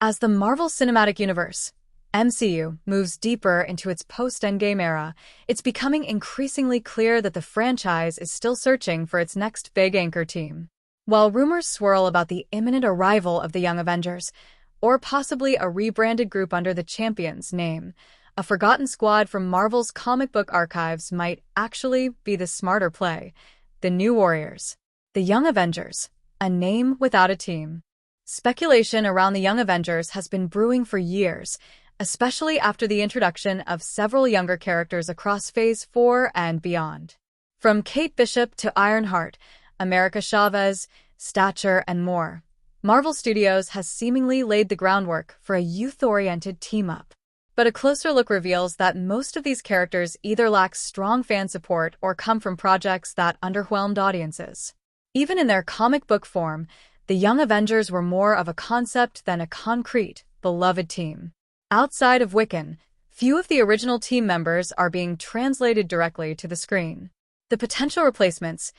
As the Marvel Cinematic Universe, MCU, moves deeper into its post-Endgame era, it's becoming increasingly clear that the franchise is still searching for its next big anchor team. While rumors swirl about the imminent arrival of the Young Avengers, or possibly a rebranded group under the Champions name, a forgotten squad from Marvel's comic book archives might actually be the smarter play. The New Warriors. The Young Avengers, a name without a team. Speculation around the Young Avengers has been brewing for years, especially after the introduction of several younger characters across Phase 4 and beyond. From Kate Bishop to Ironheart, America Chavez, Stature, and more, Marvel Studios has seemingly laid the groundwork for a youth-oriented team-up. But a closer look reveals that most of these characters either lack strong fan support or come from projects that underwhelmed audiences. Even in their comic book form, the Young Avengers were more of a concept than a concrete, beloved team. Outside of Wiccan, few of the original team members are being translated directly to the screen. The potential replacements,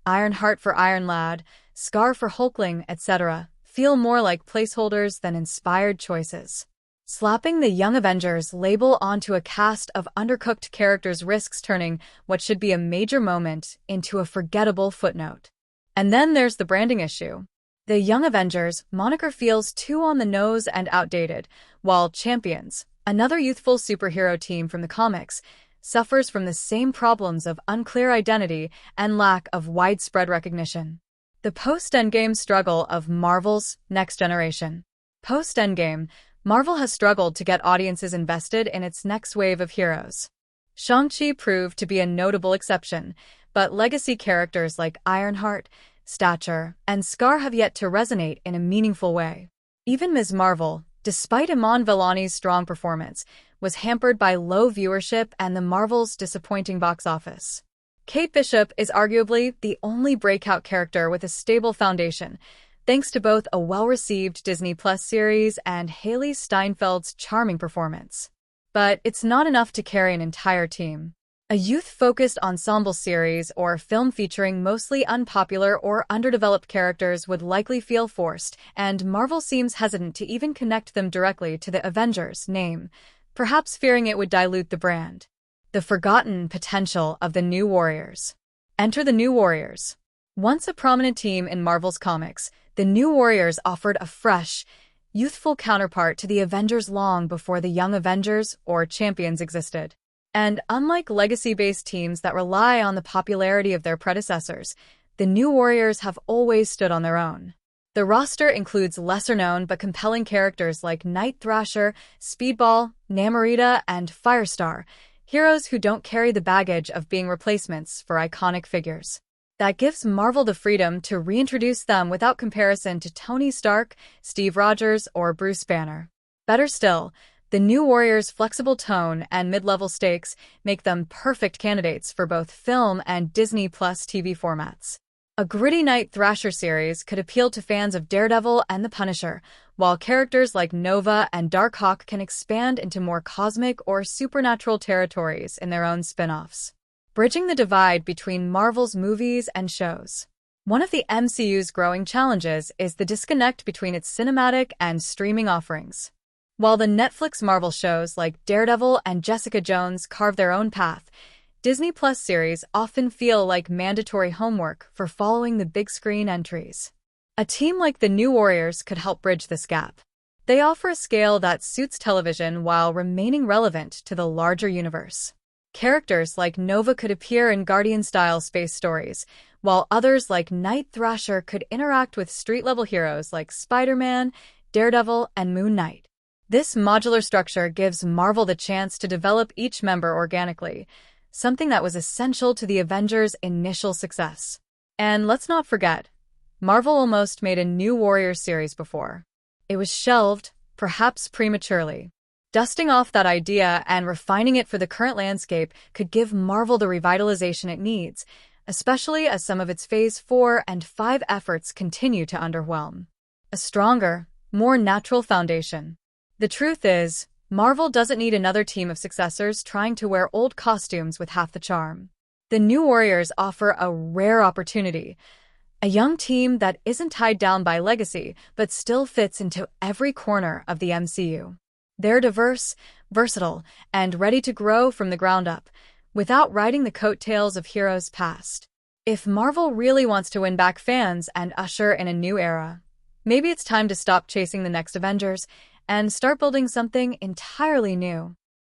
Ironheart for Iron Lad, Scar for Hulkling, etc., feel more like placeholders than inspired choices. Slapping the Young Avengers label onto a cast of undercooked characters risks turning what should be a major moment into a forgettable footnote. And then there's the branding issue. The Young Avengers moniker feels too on the nose and outdated, while Champions, another youthful superhero team from the comics, suffers from the same problems of unclear identity and lack of widespread recognition. The post-Endgame struggle of Marvel's next generation. Post-Endgame, Marvel has struggled to get audiences invested in its next wave of heroes. Shang-Chi proved to be a notable exception, but legacy characters like Ironheart, Stature, and Scar have yet to resonate in a meaningful way. Even Ms. Marvel, despite Iman Vellani's strong performance, was hampered by low viewership and the Marvel's disappointing box office. Kate Bishop is arguably the only breakout character with a stable foundation, thanks to both a well-received Disney Plus series and Haley Steinfeld's charming performance. But it's not enough to carry an entire team. A youth-focused ensemble series or film featuring mostly unpopular or underdeveloped characters would likely feel forced, and Marvel seems hesitant to even connect them directly to the Avengers name, perhaps fearing it would dilute the brand. The forgotten potential of the New Warriors. Enter the New Warriors. Once a prominent team in Marvel's comics, the New Warriors offered a fresh, youthful counterpart to the Avengers long before the Young Avengers or Champions existed. And unlike legacy-based teams that rely on the popularity of their predecessors, the New Warriors have always stood on their own. The roster includes lesser-known but compelling characters like Night Thrasher, Speedball, Namorita, and Firestar, heroes who don't carry the baggage of being replacements for iconic figures. That gives Marvel the freedom to reintroduce them without comparison to Tony Stark, Steve Rogers, or Bruce Banner. Better still, the New Warriors' flexible tone and mid-level stakes make them perfect candidates for both film and Disney Plus TV formats. A gritty Night Thrasher series could appeal to fans of Daredevil and the Punisher, while characters like Nova and Darkhawk can expand into more cosmic or supernatural territories in their own spin-offs. Bridging the divide between Marvel's movies and shows. One of the MCU's growing challenges is the disconnect between its cinematic and streaming offerings. While the Netflix Marvel shows like Daredevil and Jessica Jones carve their own path, Disney Plus series often feel like mandatory homework for following the big screen entries. A team like the New Warriors could help bridge this gap. They offer a scale that suits television while remaining relevant to the larger universe. Characters like Nova could appear in Guardian-style space stories, while others like Night Thrasher could interact with street-level heroes like Spider-Man, Daredevil, and Moon Knight. This modular structure gives Marvel the chance to develop each member organically, something that was essential to the Avengers' initial success. And let's not forget, Marvel almost made a New Warriors series before. It was shelved, perhaps prematurely. Dusting off that idea and refining it for the current landscape could give Marvel the revitalization it needs, especially as some of its Phase 4 and 5 efforts continue to underwhelm. A stronger, more natural foundation. The truth is, Marvel doesn't need another team of successors trying to wear old costumes with half the charm. The New Warriors offer a rare opportunity, A young team that isn't tied down by legacy, but still fits into every corner of the MCU. They're diverse, versatile, and ready to grow from the ground up, without riding the coattails of heroes past. If Marvel really wants to win back fans and usher in a new era, maybe it's time to stop chasing the next Avengers and start building something entirely new.